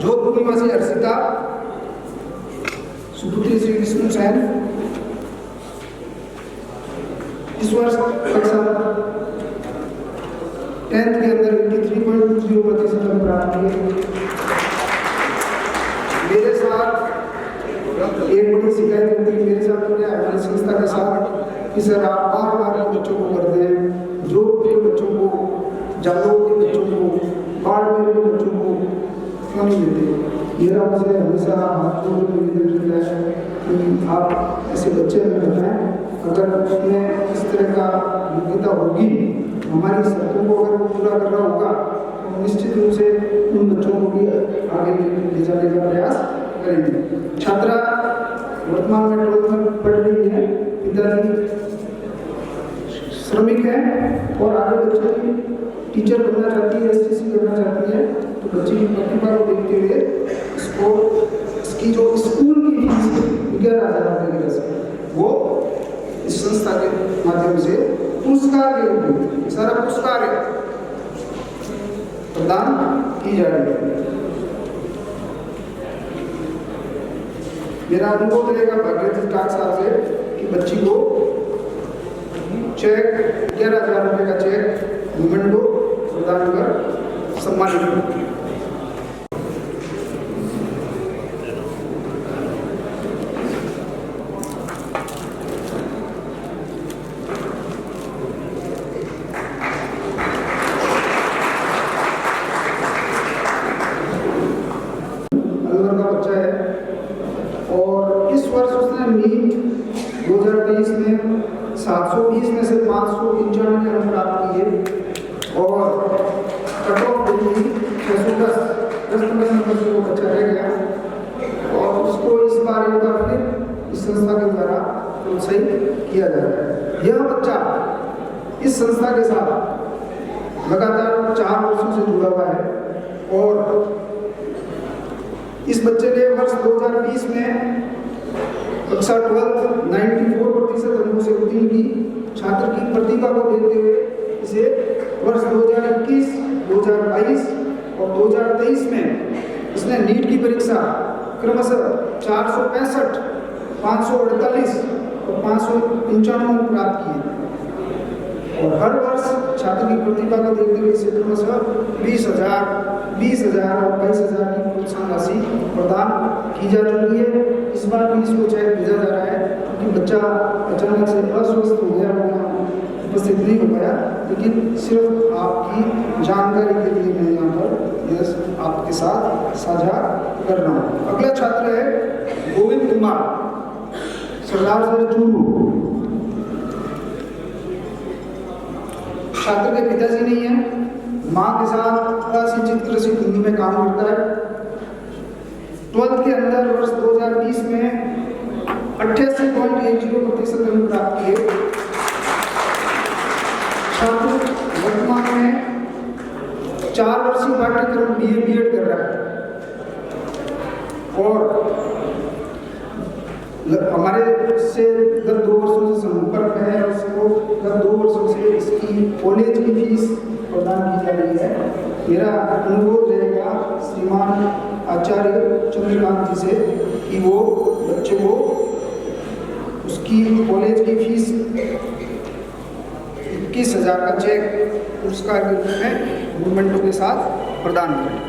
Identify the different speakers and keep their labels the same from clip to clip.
Speaker 1: जोधपुर निवासी हर्षिता, सुपुत्री श्री विष्णु सैन। इस वर्ष कक्षा 10th के अंदर 83.20% अंक प्राप्त किए। मेरे साथ एक बड़ी शिकायत होती है मेरे साथ तो क्या हमारी संस्था के साथ कि सर आप बार बच्चों को करते हैं, जो के बच्चों को, जागरूक के बच्चों को, बाढ़ के बच्चों को क्यों नहीं देते। मेरा मुझे हमेशा हाथ जोड़ के निवेदन रहता है कि आप ऐसे बच्चे में बताएं, अगर उसमें इस तरह का योग्यता होगी, हमारी शर्तों को अगर वो पूरा कर रहा होगा तो निश्चित रूप से उन बच्चों को भी आगे ले जाने का प्रयास करेंगे। छात्रा वर्तमान में 12th में पढ़ रही है, पिताजी श्रमिक है और आगे बच्चे की टीचर बनना चाहती है, एसटीसी करना चाहती है, तो बच्चे की प्रतिभा को देखते हुए इसको इसकी जो स्कूल की फीस 11,000 रुपये की रकम वो इस संस्था के माध्यम से पुरस्कार के रूप में सारा पुरस्कार प्रदान की जा रही है। मेरा अनुभव रहेगा भाग्यवती टाक साहब से कि बच्ची को चेक 11,000 रुपये का चेक गवर्नमेंट को प्रदान कर सम्मानित किया। नीट 2023 में 720 में से 595 अंक प्राप्त किए और कट ऑफ डिग्री 610 नंबर से वो बच्चा रह गया और उसको इस बार एक बार फिर इस संस्था के द्वारा प्रोत्साहित किया जा रहा है। यह बच्चा इस संस्था के साथ लगातार 4 वर्षों से जुड़ा हुआ है और इस बच्चे ने वर्ष 2020 में कक्षा 12 94% अंकों से उत्तीर्ण की। छात्र की प्रतिभा को देखते हुए इसे वर्ष 2021, 2022 और 2023 में इसने नीट की परीक्षा क्रमशः 465, 548 और 595 प्राप्त किए और हर वर्ष छात्र की प्रतिभा को देखते हुए इसे क्रमशः 20,000, 20,000 और 22,000 की प्रोत्साहन राशि प्रदान की जा चुकी है। इस बार भी इसको चेक भेजा जा रहा है क्योंकि बच्चा अचानक से अस्वस्थ हो गया, उपस्थित नहीं हो पाया, लेकिन सिर्फ आपकी जानकारी के लिए मैं यहाँ पर यह आपके साथ साझा कर रहा हूँ। अगला छात्र है गोविंद कुमार, सरदार सर चूरू। छात्र के पिताजी नहीं है, माँ के साथ अशिक्षित कृषि हिंदी में काम करता है। 12th के अंदर वर्ष 2020 में 88.10% अंक प्राप्त किए। छात्र वर्तमान में 4 वर्षीय पाठ्यक्रम BA B.Ed कर रहा है और हमारे से गत 2 वर्षों से संपर्क में है और उसको गत 2 वर्षों से इसकी कॉलेज की फीस प्रदान की जा रही है। मेरा अनुरोध रहेगा श्रीमान आचार्य चंद्रकांत जी से कि वो बच्चे को उसकी कॉलेज की फीस 21,000 का चेक पुरस्कार के रूप में गवर्नमेंट के साथ प्रदान करें।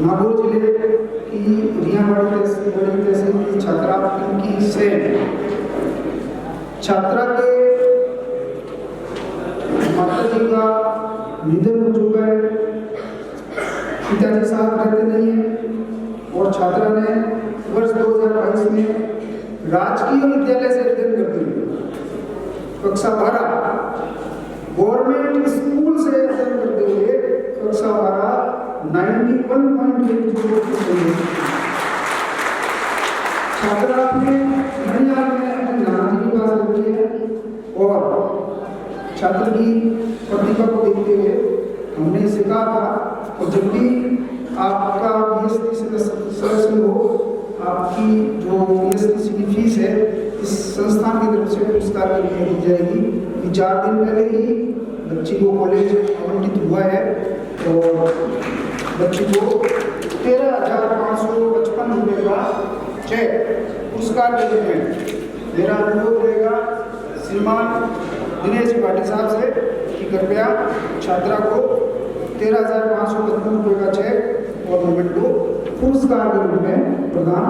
Speaker 1: नागौर जिले की रियाबाड़ी तहसील की छात्रा पिंकी सेन, छात्रा के माता जी का निधन हो चुका है, पिताजी साथ रहते नहीं है और छात्रा ने वर्ष 2022 में राजकीय विद्यालय से अध्ययन करते हुए कक्षा 12 गवर्नमेंट स्कूल से अध्ययन करते हुए कक्षा 12 91.80% छात्रा अपने ननिहाल में अपने नाना जी के पास रहती है और छात्र की प्रतिभा को देखते हुए हमने सीखा था, और जब भी आपका PST सदस्य हो, आपकी जो PST की फीस है इस संस्थान की तरफ से पुरस्कार के लिए दी जाएगी। कि 4 दिन पहले ही बच्ची को कॉलेज आवंटित हुआ है और बच्ची को 13,555 रुपये का चेक पुरस्कार के रूप में। मेरा अनुरोध रहेगा श्रीमान दिनेश त्रिपाठी साहब से कि कृपया छात्रा को 13,555 रुपये का चेक और मोमेंटो पुरस्कार के रूप में प्रदान।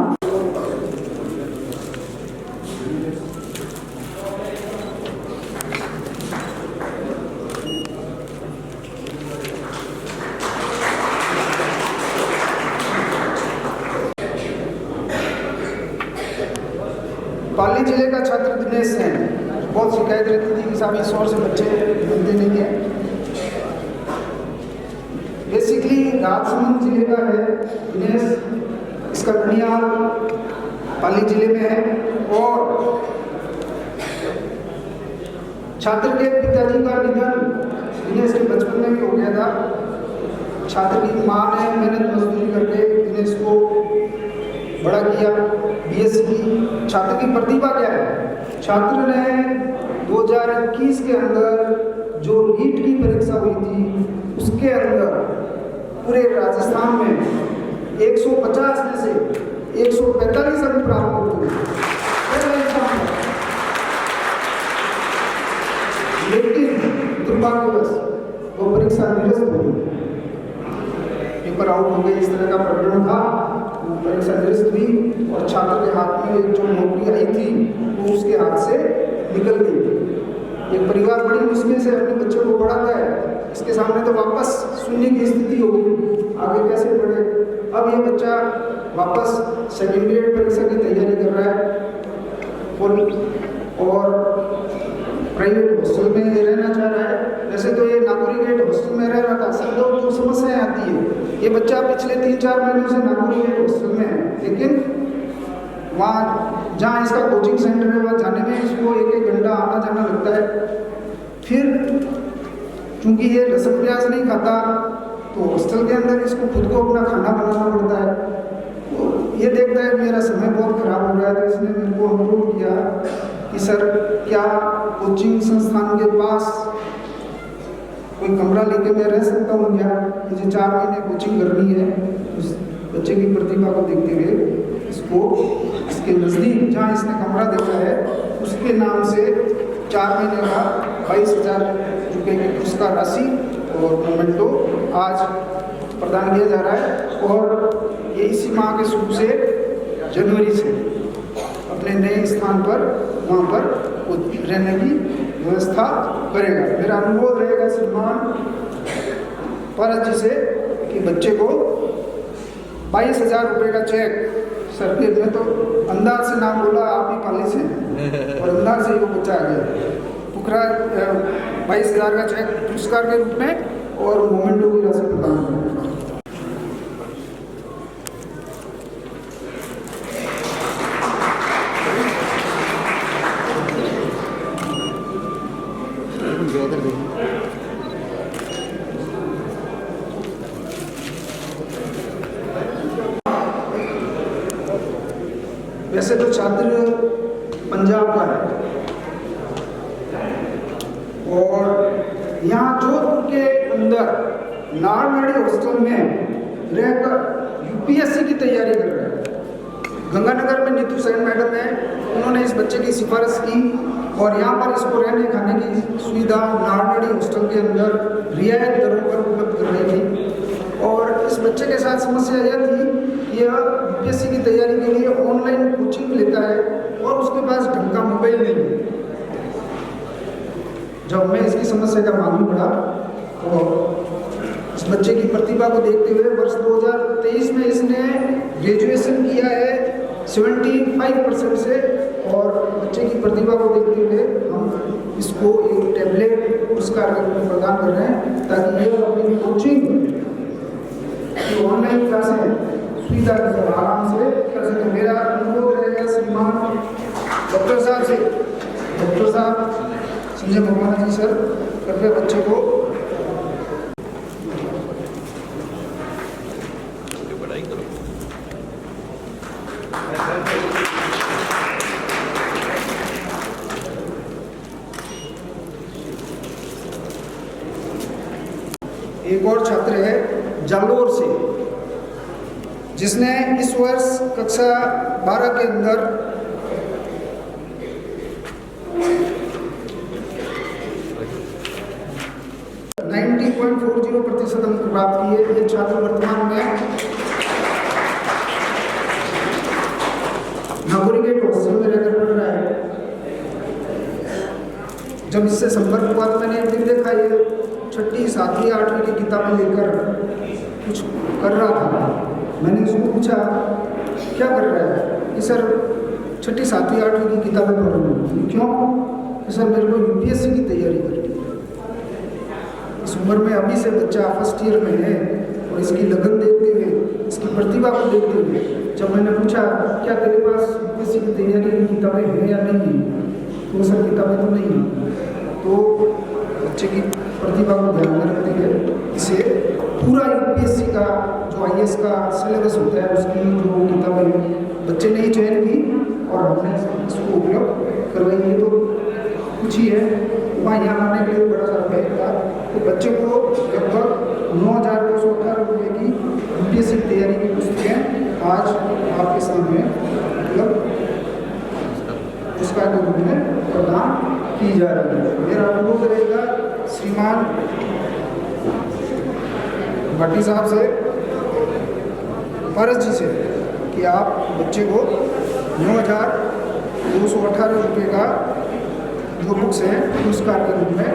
Speaker 1: पाली जिले का छात्र दिनेश सेन, बहुत शिकायत रहती थी कि साहब इस ओर से बच्चे मिलते नहीं हैं। बेसिकली राजसमंद जिले का है दिनेश, इसका बुनियाद पाली जिले में है। और छात्र के पिताजी का निधन दिनेश के बचपन में भी हो गया था। छात्र की मां ने मेहनत मजदूरी करके दिनेश को बड़ा किया, BSc की। छात्र की प्रतिभा क्या है? छात्र ने 2021 के अंदर जो नीट की परीक्षा हुई थी उसके अंदर पूरे राजस्थान में 150 में से 145 अंक प्राप्त हुए। लेकिन दुर्भाग्यवश वो परीक्षा निरस्त हो गई, पेपर आउट हो गए, इस तरह का प्रकरण था। परीक्षा निरस्त हुई और छात्र के हाथ में जो नौकरी आई थी वो उसके हाथ से निकल गई। एक परिवार बड़ी मुश्किल से अपने बच्चों को पढ़ाता है, इसके सामने तो वापस सुनने की स्थिति होगी, आगे कैसे पढ़े। अब ये बच्चा वापस सेकेंड ग्रेड परीक्षा की तैयारी कर रहा है और प्राइवेट हॉस्टल में रहना चाह रहा है। वैसे तो ये नागौरी गेट हॉस्टल में रह रहा था। सब जो समस्याएं आती है, ये बच्चा पिछले 3-4 महीनों से नागौरी गेट हॉस्टल में है, लेकिन वहाँ जहाँ इसका कोचिंग सेंटर है वहाँ जाने में इसको 1-1 घंटा आना जाना लगता है। फिर चूँकि ये रसम प्याज नहीं खाता तो हॉस्टल के अंदर इसको खुद को अपना खाना बनाना पड़ता है। तो ये देखता है मेरा समय बहुत खराब हो रहा है, तो इसने मेरे को अनुरोध किया कि सर क्या कोचिंग संस्थान के पास कोई कमरा लेके मैं रह सकता हूँ क्या? मुझे 4 महीने कोचिंग करनी है। उस बच्चे की प्रतिभा को देखते हुए इसको इसके नज़दीक जहाँ इसने कमरा देखा है उसके नाम से 4 महीने का 22,000 रुपये की पुरस्कार राशि और मोमेंटो आज प्रदान किया जा रहा है। और ये इसी माह के शुरू से जनवरी से अपने नए स्थान पर वहाँ पर रहने की व्यवस्था करेगा। मेरा अनुरोध रहेगा श्रीमान परज जी से कि बच्चे को 22,000 रुपये का चेक, सर ने तो अंदाज से नाम बोला, आप भी पाली से हैं और अंदाज से ही वो बच्चा आ गया। पुखरा 22,000 का चेक पुरस्कार के रूप में और मोमेंटो की राशि प्रदान करें। वैसे तो छात्र पंजाब का है और यहाँ जोधपुर के अंदर नारनाड़ी हॉस्टल में रहकर UPSC की तैयारी कर रहा है। गंगानगर में नीतू सेन मैडम है, उन्होंने इस बच्चे की सिफारिश की और यहाँ पर इसको रहने खाने की सुविधा नारनाड़ी हॉस्टल के अंदर रियायत दरों पर उपलब्ध कर रही थी। और इस बच्चे के साथ समस्या यह थी कि यह UPSC की तैयारी के लिए ऑनलाइन कोचिंग लेता है और उसके पास ढंग का मोबाइल नहीं है। जब मैं इसकी समस्या का मालूम पड़ा और इस बच्चे की प्रतिभा को देखते हुए वर्ष 2023 में इसने ग्रेजुएशन किया है 75% से, और बच्चे की प्रतिभा को देखते हुए हम इसको एक टैबलेट पुरस्कार के रूप में प्रदान कर रहे हैं ताकि ये अपनी कोचिंग की ऑनलाइन क्लासें सुविधा आराम से कर सकें। मेरा अनुरोध रहेगा श्रीमान डॉक्टर साहब से, डॉक्टर साहब संजय भगवान जी सर कृपया बच्चे को एक और छात्र है जालोर से, जिसने इस वर्ष कक्षा 12 के अंदर 90.40% अंक प्राप्त किए। ये छात्र वर्तमान में नागरिक हॉस्टल में रहकर पढ़ रहा है। जब इससे संपर्क हुआ तो मैंने एक दिन देखा ये 6ठी 7वीं 8वीं की किताबें लेकर कुछ कर रहा था। मैंने उसको पूछा क्या कर रहा है कि सर 6ठी 7वीं 8वीं की किताबें पढ़ रहा हूँ। क्यों? कि सर मेरे को यूपीएससी की तैयारी करनी है। इस उम्र में अभी से बच्चा फर्स्ट ईयर में है और इसकी लगन देखते हुए, इसकी प्रतिभा को देखते हुए जब मैंने पूछा क्या तेरे पास यूपीएससी की तैयारी की किताबें हैं या नहीं, तो सर किताबें तो नहीं हैं। तो बच्चे की प्रतिभा को ध्यान में रखते हुए इसे पूरा यूपीएससी का जो आईएएस का सिलेबस होता है उसकी जो किताबें बच्चे ने ही चयन की और हमने इसको उपलब्ध करवाई है। तो कुछ ही है वहाँ यहाँ आने के लिए बड़ा सा पैक था। तो बच्चे को लगभग 9,218 रुपये की यूपीएससी की तैयारी की पुस्तकें आज आपके सामने मतलब पुरस्कार के रूप में प्रदान की जा रही है। मेरा अनुरोध रहेगा श्रीमान भट्टी साहब से, पारस जी से, कि आप बच्चे को 9,218 रुपये का जो बुक्स हैं पुरस्कार के रूप में